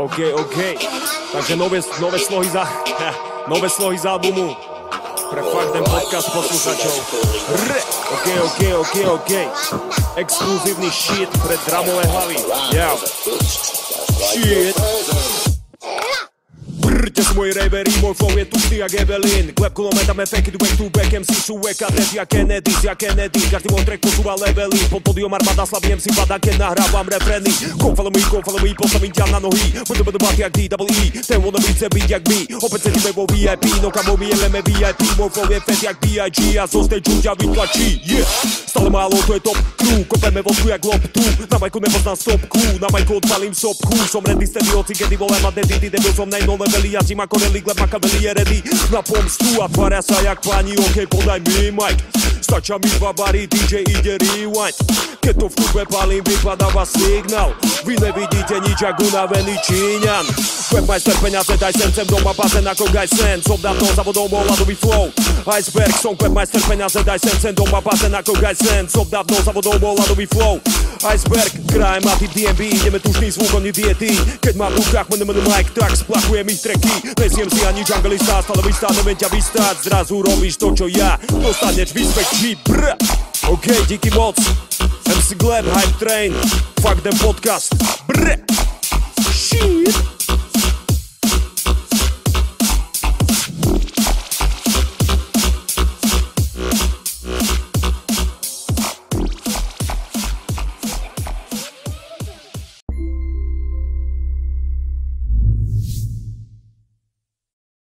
OK. Takže nové slohy z albumu pre Fakt ten podcast posluchačov. OK. Exkluzívny shit pre dramové hlavy. Yeah. Shit. Brďte z mojej ravery, môj flow je tučný jak Evelyn. Klep kulometame fake it back to back, MC sú EKD, ja Kennedy, každý môj track posúva levely. Pod pódium armáda slabý MC pada, keď nahrávam refrény. Come follow me, postavím ťa na nohy. Budem debať jak DWE, ten wanna byť byť jak my. Opäť sedíme vo VIP, no kamo my jeme VIP. Môj flow je fat jak B.I.G. a zo stage ťa vytlačí, yeah. Stále málo, to je top crew, kopeme vodku jak loptu. Na majku nepoznám stopku, na majku odpalím sopku. Som ready steady, hoci kedy volám a debil som nejno levely. Jazdím ako relik, lep Makaveli je ready na pomstu a tvária sa jak páni, OK, podaj mi mic. Stačia mi 2 bary, DJ ide rewind. Keď to v tube palím, vypadáva signál. Vy nevidíte nič, jak unavený Číňan. Webmeister peniaze, daj sem doma bazén ako Gajsen. Som dávno za vodou bol ľadový flow. Iceberg, som webmeister peniaze, daj sem doma bazén ako Gajsen. Som dávno za vodou bol ľadový flow. Iceberg, krajem a ty DMB, ideme tušný zvuk, oni diety. Keď mám v rukách mic, tak splachujem ich treky. Nesiem si ani junglista, stále vystá, neviem ťa vystáť. Zrazu robíš to, čo ja, dostaneš vyspekt G, brr. OK, díky moc. MC Gleb, Hype Train, Fakt ten podcast, brr. Shit.